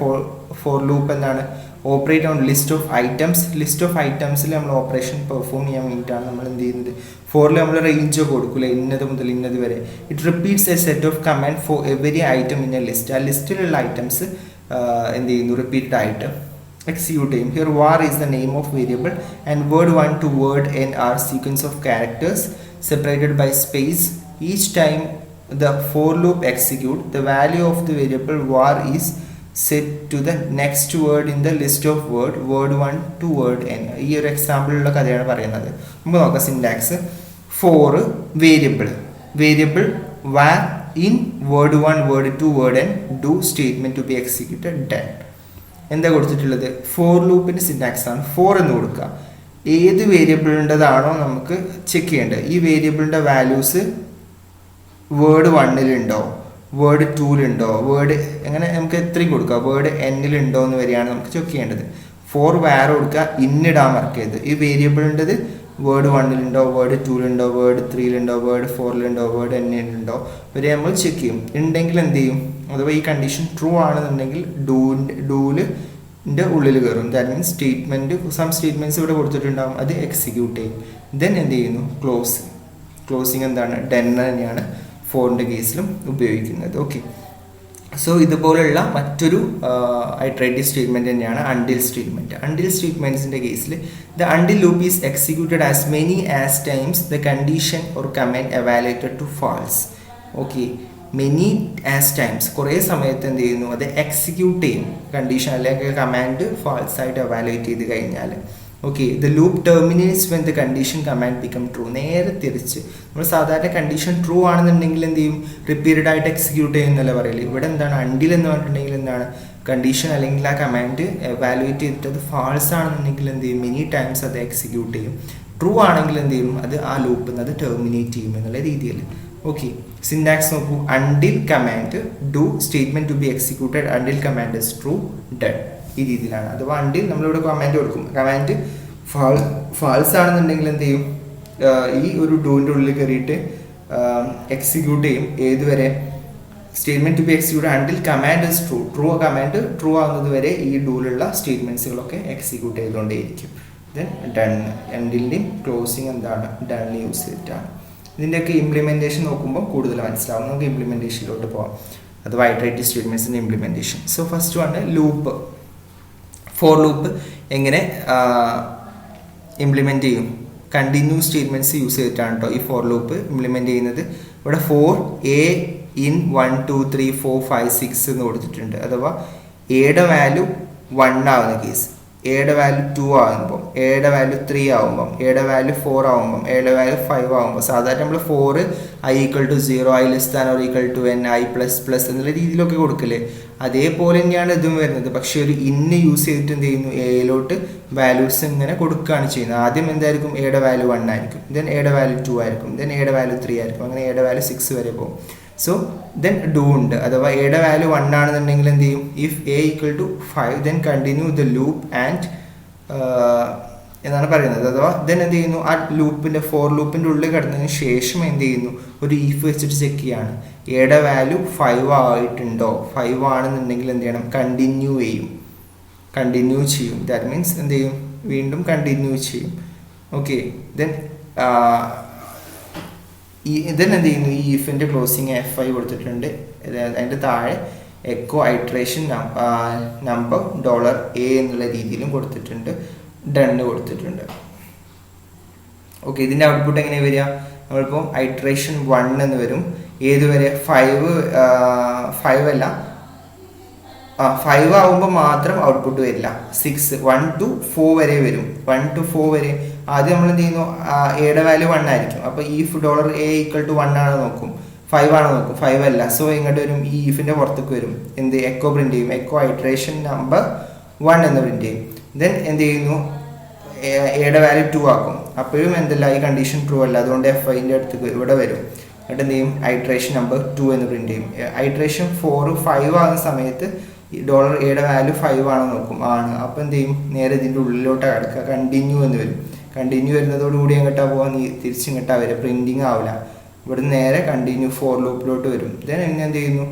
ഫോർ ലൂപ്പ് എന്താണ്, operate on list of items. List of ഐറ്റംസിൽ നമ്മൾ ഓപ്പറേഷൻ പെർഫോം ചെയ്യാൻ വേണ്ടിയിട്ടാണ് നമ്മൾ എന്ത് ചെയ്യുന്നത്. ഫോറിൽ നമ്മൾ റേഞ്ച് കൊടുക്കില്ല, ഇന്നത് മുതൽ ഇന്നത് വരെ. It repeats A set of command for every item in A list. ആ ലിസ്റ്റിലുള്ള ഐറ്റംസ് എന്ത് ചെയ്യുന്നു, റിപ്പീറ്റഡ് ആയിട്ട് execute ചെയ്യും. Here var is the name of variable and word 1 to word n are sequence of characters separated by space. Each time the for loop execute, the value of the variable var is set to the next word in the list of word 1 to word n. ഈ ഒരു എക്സാമ്പിളിലുള്ള കഥയാണ് പറയുന്നത്. നമുക്ക് നോക്കാം syntax. For variable var in word 1 word 2 word n do statement to be executed done. എന്താ കൊടുത്തിട്ടുള്ളത്, four ലൂപ്പിൻ്റെ syntax ആണ്. Four എന്ന് കൊടുക്കുക, ഏത് വേരിയബിളിൻ്റെതാണോ നമുക്ക് ചെക്ക് ചെയ്യേണ്ടത്. ഈ വേരിയബിളിൻ്റെ വാല്യൂസ് വേർഡ് 1-ലുണ്ടോ, വേർഡ് 2-ലുണ്ടോ, വേർഡ് അങ്ങനെ നമുക്ക് എത്രയും കൊടുക്കുക, വേർഡ് n-ലുണ്ടോ എന്ന് വരെയാണ് നമുക്ക് ചെക്ക് ചെയ്യേണ്ടത്. ഫോർ വാർ കൊടുക്കുക, ഇന്നിടാൻ വർക്ക് ചെയ്ത് ഈ വേരിയബിളിൻ്റെത് വേർഡ് 1-ലുണ്ടോ, വേർഡ് 2-ലുണ്ടോ, വേർഡ് 3-ലുണ്ടോ, വേർഡ് 4-ലുണ്ടോ, വേർഡ് n-ലുണ്ടോ വരെ നമ്മൾ ചെക്ക് ചെയ്യും. ഉണ്ടെങ്കിൽ എന്ത് ചെയ്യും, അഥവാ ഈ കണ്ടീഷൻ ട്രൂ ആണെന്നുണ്ടെങ്കിൽ ഡൂലിൻ്റെ ഉള്ളിൽ കയറും. ദാറ്റ് മീൻസ് സം സ്റ്റേറ്റ്മെൻറ്റ്സ് ഇവിടെ കൊടുത്തിട്ടുണ്ടാകും, അത് എക്സിക്യൂട്ട് ചെയ്യും. ദെൻ എന്ത് ചെയ്യുന്നു, ക്ലോസിങ് എന്താണ്, ഡെന്ന് തന്നെയാണ് ഫോറിൻ്റെ കേസിലും ഉപയോഗിക്കുന്നത്. ഓക്കെ, സോ ഇതുപോലുള്ള മറ്റൊരു ഐട്രേറ്റീവ് സ്റ്റേറ്റ്മെൻറ്റ് തന്നെയാണ് അണ്ടിൽ സ്റ്റേറ്റ്മെൻറ്റ്. അണ്ടിൽ സ്റ്റേറ്റ്മെൻറ്റ്സിൻ്റെ കേസിൽ the until loop is executed as many as times the condition or command evaluated to false. Okay, many as times, കുറേ സമയത്ത് എന്ത് ചെയ്യുന്നു, അത് എക്സിക്യൂട്ട് ചെയ്യും കണ്ടീഷൻ അല്ലെങ്കിൽ കമാൻഡ് ഫാൾസ് ആയിട്ട് എവാലുവേറ്റ് ചെയ്ത് കഴിഞ്ഞാൽ. Okay, the loop terminates when the condition command become true. നേരെ തിരിച്ച് നമ്മൾ സാധാരണ കണ്ടീഷൻ ട്രൂ ആണെന്നുണ്ടെങ്കിൽ എന്ത് ചെയ്യും, റിപ്പീറ്റഡ് ആയിട്ട് എക്സിക്യൂട്ട് ചെയ്യുന്നല്ല പറയില്ല. ഇവിടെ എന്താണ്, അണ്ടിൽ എന്ന് പറഞ്ഞിട്ടുണ്ടെങ്കിൽ എന്താണ്, കണ്ടീഷൻ അല്ലെങ്കിൽ ആ കമാൻഡ് എവാലുവേറ്റ് ചെയ്തിട്ട് അത് ഫാൾസ് ആണെന്നുണ്ടെങ്കിൽ എന്ത് ചെയ്യും, മെനി ടൈംസ് അത് എക്സിക്യൂട്ട് ചെയ്യും. ട്രൂ ആണെങ്കിൽ എന്ത് ചെയ്യും, അത് ആ ലൂപ്പിൽ നിന്ന് അത് ടെർമിനേറ്റ് ചെയ്യും എന്നുള്ള രീതിയിൽ. ഓക്കെ, സിൻടാക്സ് നോക്കൂ, until command do statement to be executed until command is true done. ഈ രീതിയിലാണ്. അഥവാ അണ്ടിൽ നമ്മളിവിടെ കമാൻഡ് കൊടുക്കും, കമാൻഡ് ഫാൾസ് ആണെന്നുണ്ടെങ്കിൽ എന്ത് ചെയ്യും, ഈ ഒരു ഡൂവിൻ്റെ ഉള്ളിൽ കയറിയിട്ട് എക്സിക്യൂട്ട് ചെയ്യും. ഏതുവരെ, statement to be executed until command is true command true ആകുന്നത് വരെ ഈ ഡൂവിലുള്ള സ്റ്റേറ്റ്മെൻറ്റ്സുകളൊക്കെ എക്സിക്യൂട്ട് ചെയ്തുകൊണ്ടേയിരിക്കും. ദെൻ ഡൺ, എൻഡിൻ്റെയും ക്ലോസിങ് എന്താണ്, ഡൺ യൂസ് ചെയ്തിട്ടാണ്. ഇതിൻ്റെയൊക്കെ ഇംപ്ലിമെൻറ്റേഷൻ നോക്കുമ്പോൾ കൂടുതൽ മനസ്സിലാവും. നമുക്ക് ഇംപ്ലിമെൻറ്റേഷനിലോട്ട് പോകാം, അഥവാ ഐട്രേറ്റീവ് സ്റ്റേറ്റ്മെൻറ്റ്സിൻ്റെ implementation. So first one loop. For loop എങ്ങനെ ഇംപ്ലിമെൻറ്റ് ചെയ്യും, കണ്ടിന്യൂസ് സ്റ്റേറ്റ്മെൻറ്റ്സ് യൂസ് ചെയ്തിട്ടാണ് കേട്ടോ ഈ ഫോർ ലൂപ്പ് ഇംപ്ലിമെൻറ്റ് ചെയ്യുന്നത്. ഇവിടെ 4 A in 1 2 3 4 5 6 എന്ന് കൊടുത്തിട്ടുണ്ട്. അഥവാ എയുടെ വാല്യൂ 1 ആവുന്ന കേസ്, എയുടെ വാല്യൂ 2 ആകുമ്പം, എയുടെ വാല്യൂ 3 ആകുമ്പം, എയുടെ വാല്യൂ 4 ആകുമ്പം, എയുടെ വാല്യൂ 5 ആകുമ്പോൾ, സാധാരണ നമ്മൾ 4 i = 0, i <= n, i++ എന്നുള്ള രീതിയിലൊക്കെ കൊടുക്കില്ലേ, അതേപോലെ തന്നെയാണ് ഇതും വരുന്നത്. പക്ഷേ ഒരു ഇന്ന് യൂസ് ചെയ്തിട്ട് എന്ത് ചെയ്യുന്നു, എയിലോട്ട് വാല്യൂസ് ഇങ്ങനെ കൊടുക്കുകയാണ് ചെയ്യുന്നത്. ആദ്യം എന്തായിരിക്കും, എയുടെ വാല്യൂ 1 ആയിരിക്കും, ദെൻ എയുടെ വാല്യൂ 2 ആയിരിക്കും, ദെൻ എയുടെ വാല്യൂ 3 ആയിരിക്കും, അങ്ങനെ എയുടെ വാല്യൂ 6 വരെ പോകും. സോ ദെൻ ഡു ഉണ്ട്, അഥവാ എയുടെ വാല്യൂ 1 ആണെന്നുണ്ടെങ്കിൽ എന്ത് ചെയ്യും, if A equal to 5 then continue the loop and എന്നാണ് പറയുന്നത്. അഥവാ ദെൻ എന്ത് ചെയ്യുന്നു, ആ ലൂപ്പിൻ്റെ ഫോർ ലൂപ്പിൻ്റെ ഉള്ളിൽ കിടന്നതിന് ശേഷം എന്ത് ചെയ്യുന്നു, ഒരു ഈഫ് വെച്ചിട്ട് ചെക്ക് ചെയ്യാണ് എയുടെ വാല്യൂ 5 ആയിട്ടുണ്ടോ. 5 ആണെന്നുണ്ടെങ്കിൽ എന്ത് ചെയ്യണം, കണ്ടിന്യൂ ചെയ്യും. ദാറ്റ് മീൻസ് എന്ത് ചെയ്യും, വീണ്ടും കണ്ടിന്യൂ ചെയ്യും. ഓക്കെ, ദെൻ ദെൻ എന്ത് ചെയ്യുന്നു, ഈ ഈഫിൻ്റെ ക്ലോസിങ് F5 കൊടുത്തിട്ടുണ്ട്. അതിൻ്റെ താഴെ എക്കോ ഐട്രേഷൻ നമ്പർ $A എന്നുള്ള രീതിയിലും കൊടുത്തിട്ടുണ്ട്, ഡണ്ണ് കൊടുത്തിട്ടുണ്ട്. ഓക്കെ, ഇതിൻ്റെ ഔട്ട്പുട്ട് എങ്ങനെ വരിക, നമ്മളിപ്പോൾ ഐട്രേഷൻ 1 എന്ന് വരും. ഏതുവരെ, 5 അല്ല, 5 ആവുമ്പോൾ മാത്രം ഔട്ട്പുട്ട് വരില്ല. 1 to 4 വരെ വരും. 1 to 4 വരെ ആദ്യം നമ്മൾ എന്ത് ചെയ്യുന്നു, എയുടെ വാല്യൂ 1 ആയിരിക്കും. അപ്പോൾ ഈഫ് $A ഈക്വൽ ടു 1 ആണ് നോക്കും, 5 ആണ് നോക്കും, 5 അല്ല. സോ ഇങ്ങോട്ട് വരും, ഈ ഈഫിൻ്റെ പുറത്തേക്ക് വരും, എന്ത് എക്കോ പ്രിന്റ് ചെയ്യും, എക്കോ ഐട്രേഷൻ നമ്പർ 1 എന്ന് പ്രിന്റ് ചെയ്യും. ദെൻ എന്ത് ചെയ്യുന്നു, എയുടെ വാല്യൂ 2 ആക്കും. അപ്പോഴും എന്തല്ല, ഈ കണ്ടീഷൻ ട്രൂ അല്ല, അതുകൊണ്ട് F5ൻ്റെ അടുത്ത് ഇവിടെ വരും. എന്നിട്ട് എന്ത് ചെയ്യും, ഐട്രേഷൻ നമ്പർ 2 എന്ന് പ്രിന്റ് ചെയ്യും. ഐട്രേഷൻ 4 5 ആകുന്ന സമയത്ത് $Aയുടെ വാല്യൂ 5 ആണെന്ന് നോക്കും, ആണ്. അപ്പോൾ എന്ത് ചെയ്യും, നേരെ ഇതിൻ്റെ ഉള്ളിലോട്ടാണ് കിടക്കുക, കണ്ടിന്യൂ എന്ന് വരും. കണ്ടിന്യൂ വരുന്നതോടുകൂടി എങ്ങോട്ടാ പോകാൻ, തിരിച്ചിങ്ങോട്ടാ വരിക, പ്രിന്റിങ് ആവില്ല. ഇവിടെ നേരെ കണ്ടിന്യൂ ഫോർ ലൂപ്പിലോട്ട് വരും. ദെൻ എങ്ങനെ എന്ത് ചെയ്യുന്നു,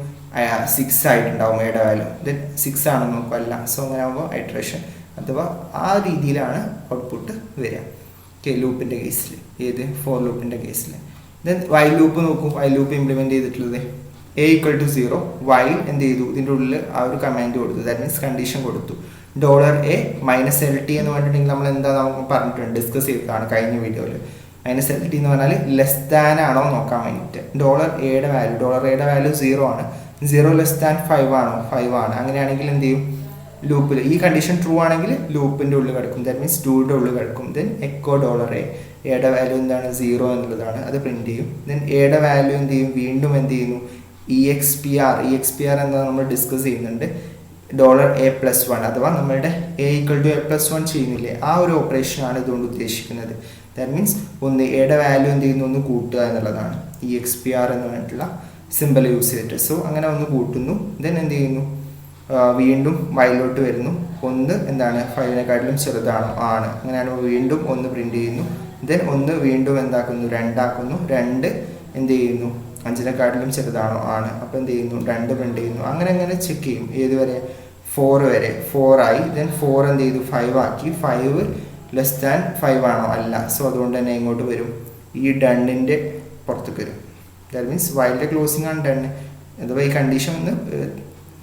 6 ആയിട്ടുണ്ടാവും എയുടെ വാല്യൂ. ദെൻ 6 ആണെന്ന് നോക്കും, അല്ല. സോ അങ്ങനെ ആകുമ്പോൾ ഐട്രേഷൻ, അഥവാ ആ രീതിയിലാണ് ഔട്ട്പുട്ട് വരിക. ഓക്കെ, ലൂപ്പിൻ്റെ കേസിൽ, ഏത് ഫോർ ലൂപ്പിൻ്റെ കേസിൽ. ദെൻ വൈൽ ലൂപ്പ് നോക്കും, വൈൽ ലൂപ്പ് ഇംപ്ലിമെൻറ്റ് ചെയ്തിട്ടുള്ളത് A ഈക്വൽ ടു 0, വൈൽ എന്ത് ചെയ്തു, ഇതിൻ്റെ ഉള്ളിൽ ആ ഒരു കമാൻഡ് കൊടുത്തു, ദാറ്റ് മീൻസ് കണ്ടീഷൻ കൊടുത്തു. $A -LT എന്ന് പറഞ്ഞിട്ടുണ്ടെങ്കിൽ നമ്മൾ എന്താ നമുക്ക് പറഞ്ഞിട്ടുണ്ട്, ഡിസ്കസ് ചെയ്തതാണ് കഴിഞ്ഞ വീഡിയോയിൽ. -LT എന്ന് പറഞ്ഞാൽ ലെസ് ദാൻ ആണോ നോക്കാൻ വേണ്ടിയിട്ട്. $Aയുടെ വാല്യൂ 0 ആണ്, 0 ലെസ് ദാൻ 5 ആണോ, 5 ആണ്. അങ്ങനെയാണെങ്കിൽ എന്ത് ചെയ്യും, ലൂപ്പിൽ ഈ കണ്ടീഷൻ ട്രൂ ആണെങ്കിൽ ലൂപ്പിൻ്റെ ഉള്ളിൽ കിടക്കും, ദാറ്റ് മീൻസ് ഡൂയുടെ ഉള്ളിൽ കിടക്കും. ദെൻ എക്കോ എയുടെ വാല്യൂ എന്താണ്, 0 എന്നുള്ളതാണ്, അത് പ്രിന്റ് ചെയ്യും. ദെൻ എയുടെ വാല്യൂ എന്ത് ചെയ്യും, വീണ്ടും എന്ത് ചെയ്യുന്നു, EXPR എന്താ നമ്മൾ ഡിസ്കസ് ചെയ്യുന്നുണ്ട്, $A+1 അഥവാ നമ്മളുടെ A ഈക്വൽ ടു A+1 ചെയ്യുന്നില്ലേ, ആ ഒരു ഓപ്പറേഷനാണ് ഇതുകൊണ്ട് ഉദ്ദേശിക്കുന്നത്. ദാറ്റ് മീൻസ് എയുടെ വാല്യൂ എന്ത് ചെയ്യുന്നു, ഒന്ന് കൂട്ടുക എന്നുള്ളതാണ്. EXPR എന്ന് പറഞ്ഞിട്ടുള്ള സിമ്പിൾ യൂസ് ചെയ്തിട്ട്. സോ അങ്ങനെ ഒന്ന് കൂട്ടുന്നു. ദെൻ എന്ത് ചെയ്യുന്നു, വീണ്ടും വൈലോട്ട് വരുന്നു. 1 എന്താണ്, 5നെക്കാട്ടിലും ചെറുതാണോ, ആണ്. അങ്ങനെയാണ് വീണ്ടും 1 പ്രിന്റ് ചെയ്യുന്നു. ദെൻ 1 വീണ്ടും എന്താക്കുന്നു, 2 ആക്കുന്നു. 2 എന്ത് ചെയ്യുന്നു, 5നെക്കാട്ടിലും ചെറുതാണോ, ആണ്. അപ്പോൾ എന്ത് ചെയ്യുന്നു, 2 പ്രിന്റ് ചെയ്യുന്നു. അങ്ങനെ ചെക്ക് ചെയ്യും, ഏതുവരെ, 4 വരെ. 4 ആയി. ദെൻ 4 എന്ത് ചെയ്തു, 5 ആക്കി. 5 ലെസ് ദാൻ 5 ആണോ, അല്ല. സോ അതുകൊണ്ട് തന്നെ ഇങ്ങോട്ട് വരും, ഈ ഡണ്ണിൻ്റെ പുറത്തേക്ക് വരും. ദാറ്റ് മീൻസ് വൈലിൻ്റെ ക്ലോസിംഗ് ആണ് ഡണ്ണ്, അഥവാ ഈ കണ്ടീഷൻ ഒന്ന്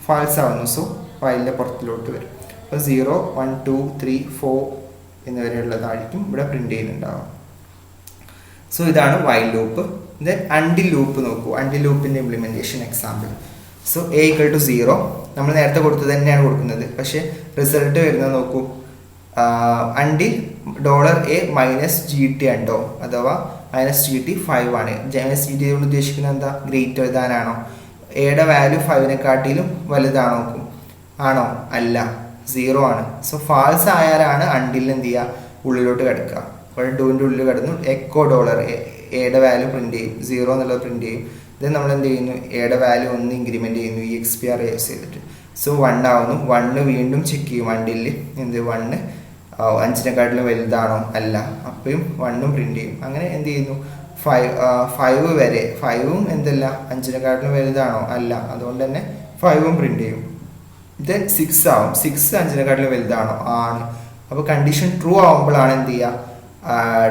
ഫാൾസ് ആവുന്നു. സോ വൈലിൻ്റെ പുറത്തിലോട്ട് വരും. അപ്പോൾ 0 1 2 3 4 എന്നിവരെയുള്ളതായിരിക്കും ഇവിടെ പ്രിന്റ് ചെയ്യുന്നുണ്ടാവുക. സോ ഇതാണ് while loop. Then until loop നോക്കൂ, അണ്ടിൽ ലൂപ്പിൻ്റെ implementation example. So A equal to 0 നമ്മൾ നേരത്തെ കൊടുത്തത് തന്നെയാണ് കൊടുക്കുന്നത്, പക്ഷേ റിസൾട്ട് വരുന്നത് നോക്കൂ, അണ്ടിൽ $A -GT ഉണ്ടോ, അഥവാ -GT 5 ആണ്. -GT കൊണ്ട് ഉദ്ദേശിക്കുന്നത് എന്താ, ഗ്രേറ്റർ ദാൻ ആണോ, എയുടെ വാല്യൂ 5നെക്കാട്ടിലും വലുതാണോ നോക്കും, ആണോ, അല്ല, 0 ആണ്. സോ ഫാൾസ് ആയാലാണ് അണ്ടിൽ എന്ത് ചെയ്യുക, ഉള്ളിലോട്ട് കിടക്കുക. അപ്പോൾ ഡൂവിൻ്റെ ഉള്ളിൽ കിടന്നു. എക്കോ എയുടെ വാല്യൂ പ്രിന്റ് ചെയ്യും, 0 എന്നുള്ളത് പ്രിന്റ് ചെയ്യും. ദെൻ നമ്മൾ എന്ത് ചെയ്യുന്നു, എയുടെ വാല്യൂ 1 ഇൻക്രിമെന്റ് ചെയ്യുന്നു, EXPR യൂസ് ചെയ്തിട്ട്. സോ 1 ആവുന്നു. 1 വീണ്ടും ചെക്ക് ചെയ്യും, അണ്ടിൽ എന്ത് 1 5നെക്കാട്ടിലും വലുതാണോ, അല്ല. അപ്പോഴും 1 പ്രിന്റ് ചെയ്യും. അങ്ങനെ എന്ത് ചെയ്യുന്നു, 5 വരെ. 5ഉം എന്തല്ല, 5നെക്കാട്ടിലും വലുതാണോ, അല്ല. അതുകൊണ്ട് തന്നെ 5ഉം പ്രിന്റ് ചെയ്യും. ദെൻ 6 ആവും. 6 5നെക്കാട്ടിലും വലുതാണോ, ആണ്. അപ്പോൾ കണ്ടീഷൻ ട്രൂ ആവുമ്പോഴാണ് എന്ത് ചെയ്യുക,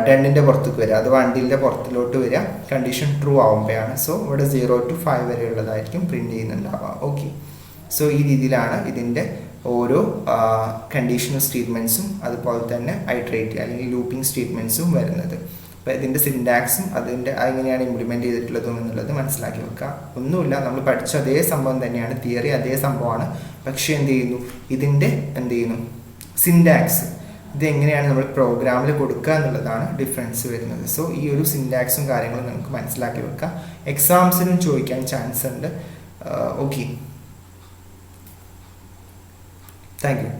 ഡണ്ണിൻ്റെ പുറത്തേക്ക് വരിക, അത് വണ്ടിൻ്റെ പുറത്തിലോട്ട് വരിക, കണ്ടീഷൻ ട്രൂ ആവുമ്പോഴാണ്. സോ ഇവിടെ 0 to 5 വരെ ഉള്ളതായിരിക്കും പ്രിന്റ് ചെയ്യുന്നുണ്ടാവുക. ഓക്കെ, സോ ഈ രീതിയിലാണ് ഇതിൻ്റെ ഓരോ കണ്ടീഷണൽ സ്റ്റേറ്റ്മെൻറ്റ്സും അതുപോലെ തന്നെ ഐട്രേറ്റ് അല്ലെങ്കിൽ ലൂപ്പിംഗ് സ്റ്റേറ്റ്മെൻറ്റ്സും വരുന്നത്. അപ്പോൾ ഇതിൻ്റെ സിൻടാക്സും അതെങ്ങനെയാണ് ഇംപ്ലിമെൻറ്റ് ചെയ്തിട്ടുള്ളതും എന്നുള്ളത് മനസ്സിലാക്കി വെക്കുക. ഒന്നുമില്ല, നമ്മൾ പഠിച്ച അതേ സംഭവം തന്നെയാണ്, തിയറി അതേ സംഭവമാണ്. പക്ഷേ എന്ത് ചെയ്യുന്നു, ഇതിൻ്റെ എന്ത് ചെയ്യുന്നു, സിൻടാക്സ് ഇതെങ്ങനെയാണ് നമ്മൾ പ്രോഗ്രാമിൽ കൊടുക്കുക എന്നുള്ളതാണ് ഡിഫറൻസ് വരുന്നത്. സോ ഈ ഒരു സിൻടാക്സും കാര്യങ്ങളും നമുക്ക് മനസ്സിലാക്കി വെക്കുക. എക്സാംസിനും ചോദിക്കാൻ ചാൻസ് ഉണ്ട്. Okay, thank you.